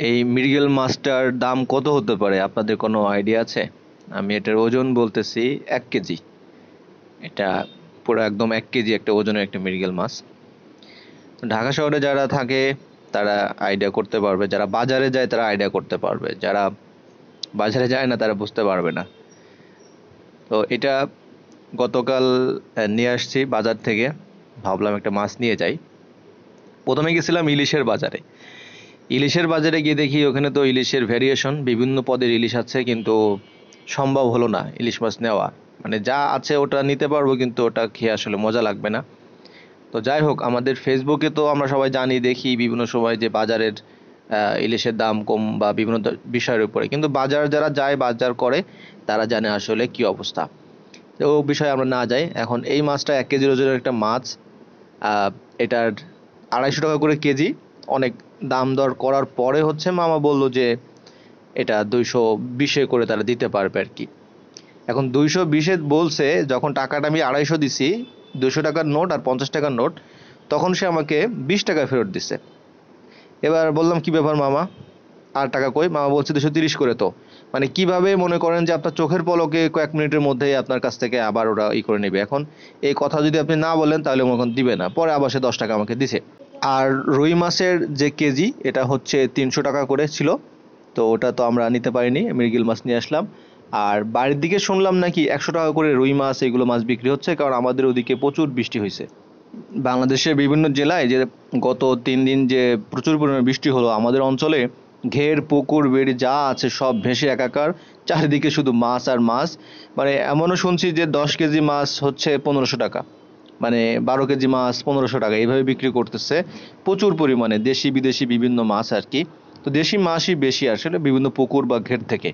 এই মৃগেল মাছটার দাম কত হতে পারে আপনাদের কোনো আইডিয়া আছে? আমি এটার ওজন বলতেছি 1 কেজি। এটা পুরো একদম 1 কেজি একটা ওজনের একটা মৃগেল মাছ। ঢাকা শহরে যারা থাকে তারা আইডিয়া করতে পারবে, যারা বাজারে যায় তারা আইডিয়া করতে পারবে, যারা বাজারে যায় না তারা বুঝতে পারবে না। তো এটা গতকাল নিয়ে আসছি বাজার থেকে, ভাবলাম একটা মাছ নিয়ে যাই। প্রথমে গেছিলাম ইলিশের বাজারে। ইলিশের বাজারে গিয়ে দেখি ওখানে তো ইলিশের ভেরিয়েশন, বিভিন্ন পদের ইলিশ আছে, কিন্তু সম্ভব হলো না ইলিশ মাছ নেওয়া। মানে যা আছে ওটা নিতে পারবো, কিন্তু ওটা খেয়ে আসলে মজা লাগবে না। তো যাই হোক, আমাদের ফেসবুকে তো আমরা সবাই জানি, দেখি বিভিন্ন সময় যে বাজারের ইলিশের দাম কম বা বিভিন্ন বিষয়ের উপরে, কিন্তু বাজার যারা যায় বাজার করে তারা জানে আসলে কি অবস্থা। তো ও বিষয়ে আমরা না যাই। এখন এই মাছটা 1 কেজি ওজনের একটা মাছ। আহ, এটার 250 টাকা করে কেজি। অনেক দাম দর করার পরে হচ্ছে মামা বলল যে এটা 220-এ করে তারা দিতে পারবে আর কি। এখন 220-এ বলছে, যখন টাকাটা আমি 250 দিছি, 200 টাকার নোট আর 50 টাকার নোট, তখন সে আমাকে 20 টাকা ফেরত দিছে। এবার বললাম কি ব্যাপার মামা, আর টাকা কই? মামা বলছে 230 করে। তো মানে কিভাবে মনে করেন যে আপনার চোখের পলকে কয়েক মিনিটের মধ্যেই আপনার কাছ থেকে আবার ওরা করে নেবে। এখন এই কথা যদি আপনি না বলেন তাহলে মনে করেন দিবে না। পরে আবার সে 10 টাকা আমাকে দিছে। আর রুই মাছের যে কেজি, এটা হচ্ছে 300 টাকা করে ছিল। তো ওটা তো আমরা নিতে পারিনি, মৃগেল মাছ নিয়ে আসলাম। আর বাড়ির দিকে শুনলাম নাকি 100 টাকা করে রুই মাছ, এগুলো মাছ বিক্রি হচ্ছে, কারণ আমাদের ওদিকে প্রচুর বৃষ্টি হয়েছে। বাংলাদেশের বিভিন্ন জেলায় যে গত 3 দিন যে প্রচুর পরিমাণে বৃষ্টি হলো, আমাদের অঞ্চলে ঘের পুকুর বেড়ি যা আছে সব ভেসে একাকার। চারিদিকে শুধু মাছ আর মাছ। মানে এমনও শুনছি যে 10 কেজি মাছ হচ্ছে 1500 টাকা। মানে 12 কেজি মাছ 1500 টাকা, এইভাবে বিক্রি করতেছে। প্রচুর পরিমাণে দেশি বিদেশি বিভিন্ন মাছ আর কি। তো দেশি মাছই বেশি আসলে বিভিন্ন পুকুর বা ঘের থেকে।